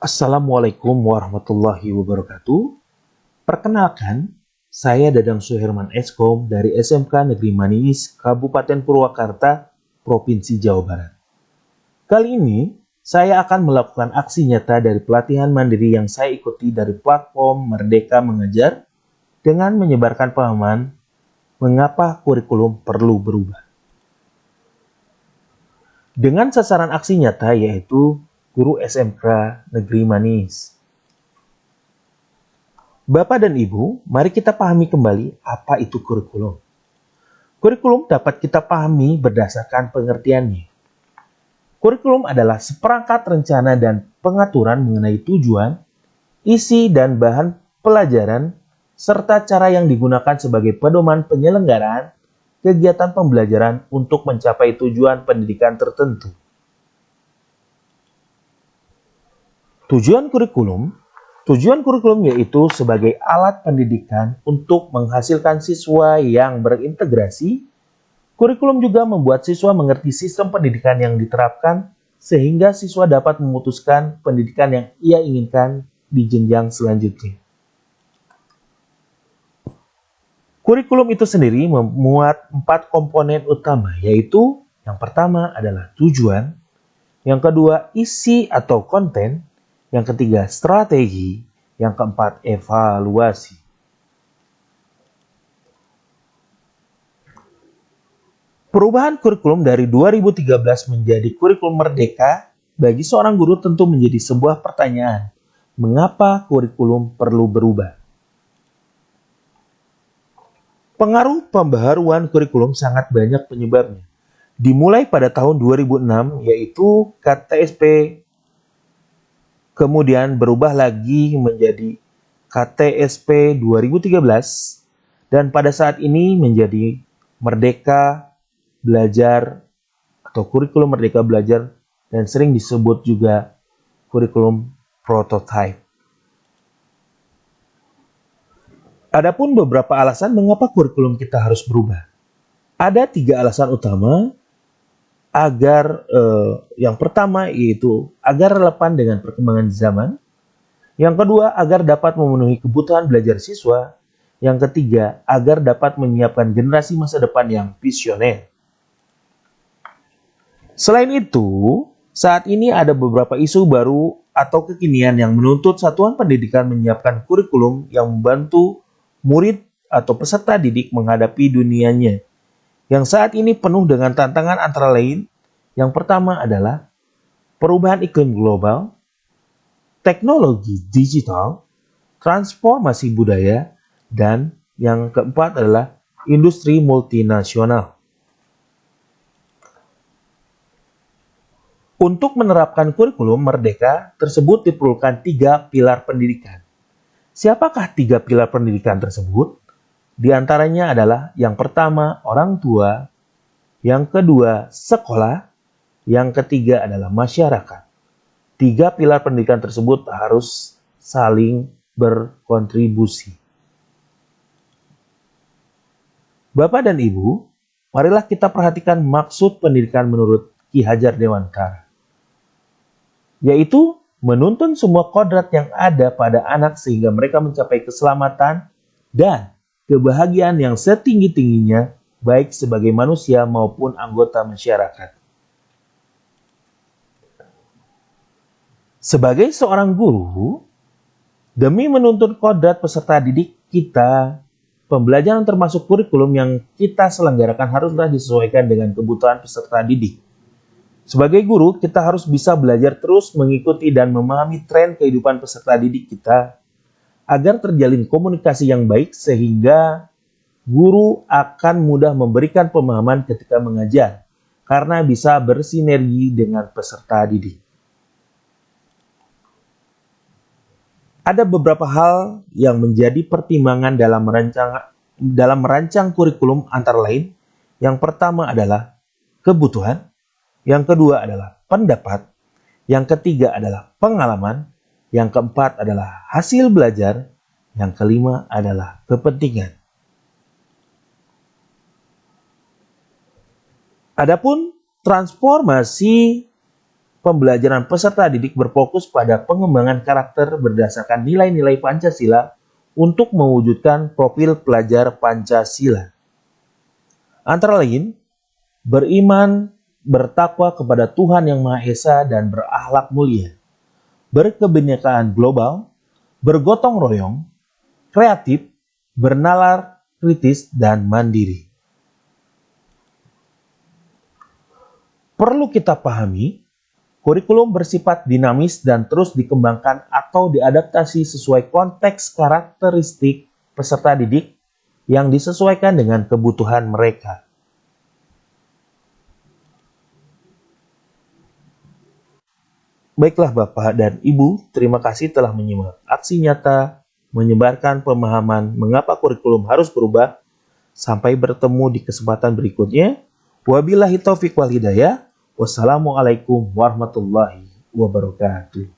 Assalamualaikum warahmatullahi wabarakatuh. Perkenalkan, saya Dadang Suherman Eskom dari SMK Negeri Manis, Kabupaten Purwakarta, Provinsi Jawa Barat. Kali ini, saya akan melakukan aksi nyata dari pelatihan mandiri yang saya ikuti dari platform Merdeka Mengajar dengan menyebarkan pemahaman mengapa kurikulum perlu berubah. Dengan sasaran aksi nyata yaitu guru SMK Negeri Manis. Bapak dan Ibu, mari kita pahami kembali apa itu kurikulum. Kurikulum dapat kita pahami berdasarkan pengertiannya. Kurikulum adalah seperangkat rencana dan pengaturan mengenai tujuan, isi dan bahan pelajaran, serta cara yang digunakan sebagai pedoman penyelenggaraan kegiatan pembelajaran untuk mencapai tujuan pendidikan tertentu. Tujuan kurikulum yaitu sebagai alat pendidikan untuk menghasilkan siswa yang berintegrasi. Kurikulum juga membuat siswa mengerti sistem pendidikan yang diterapkan sehingga siswa dapat memutuskan pendidikan yang ia inginkan di jenjang selanjutnya. Kurikulum itu sendiri memuat 4 komponen utama, yaitu yang pertama adalah tujuan, yang kedua isi atau konten, yang ketiga strategi, yang keempat evaluasi. Perubahan kurikulum dari 2013 menjadi kurikulum merdeka bagi seorang guru tentu menjadi sebuah pertanyaan. Mengapa kurikulum perlu berubah? Pengaruh pembaharuan kurikulum sangat banyak penyebabnya. Dimulai pada tahun 2006 yaitu KTSP, kemudian berubah lagi menjadi KTSP 2013 dan pada saat ini menjadi Merdeka Belajar atau kurikulum Merdeka Belajar dan sering disebut juga kurikulum prototype. Adapun beberapa alasan mengapa kurikulum kita harus berubah. Ada 3 alasan utama agar yang pertama yaitu agar relevan dengan perkembangan zaman. Yang kedua agar dapat memenuhi kebutuhan belajar siswa. Yang ketiga agar dapat menyiapkan generasi masa depan yang visioner. Selain itu, saat ini ada beberapa isu baru atau kekinian yang menuntut satuan pendidikan menyiapkan kurikulum yang membantu murid atau peserta didik menghadapi dunianya, yang saat ini penuh dengan tantangan antara lain. Yang pertama adalah perubahan iklim global, teknologi digital, transformasi budaya, dan yang keempat adalah industri multinasional. Untuk menerapkan kurikulum merdeka tersebut diperlukan 3 pilar pendidikan. Siapakah 3 pilar pendidikan tersebut? Di antaranya adalah yang pertama orang tua, yang kedua sekolah, yang ketiga adalah masyarakat. 3 pilar pendidikan tersebut harus saling berkontribusi. Bapak dan Ibu, marilah kita perhatikan maksud pendidikan menurut Ki Hajar Dewantara, yaitu menuntun semua kodrat yang ada pada anak sehingga mereka mencapai keselamatan dan kebahagiaan yang setinggi-tingginya baik sebagai manusia maupun anggota masyarakat. Sebagai seorang guru, demi menuntun kodrat peserta didik kita, pembelajaran termasuk kurikulum yang kita selenggarakan haruslah disesuaikan dengan kebutuhan peserta didik. Sebagai guru, kita harus bisa belajar terus mengikuti dan memahami tren kehidupan peserta didik kita agar terjalin komunikasi yang baik sehingga guru akan mudah memberikan pemahaman ketika mengajar karena bisa bersinergi dengan peserta didik. Ada beberapa hal yang menjadi pertimbangan dalam merancang kurikulum antara lain. Yang pertama adalah kebutuhan. Yang kedua adalah pendapat, yang ketiga adalah pengalaman, yang keempat adalah hasil belajar, yang kelima adalah kepentingan. Adapun transformasi pembelajaran peserta didik berfokus pada pengembangan karakter berdasarkan nilai-nilai Pancasila untuk mewujudkan profil pelajar Pancasila. Antara lain, beriman, bertakwa kepada Tuhan Yang Maha Esa dan berakhlak mulia, berkebinekaan global, bergotong royong, kreatif, bernalar, kritis, dan mandiri. Perlu kita pahami, kurikulum bersifat dinamis dan terus dikembangkan atau diadaptasi sesuai konteks karakteristik peserta didik yang disesuaikan dengan kebutuhan mereka. Baiklah Bapak dan Ibu, terima kasih telah menyimak aksi nyata, menyebarkan pemahaman mengapa kurikulum harus berubah. Sampai bertemu di kesempatan berikutnya. Wabillahi taufiq wal hidayah. Wassalamualaikum warahmatullahi wabarakatuh.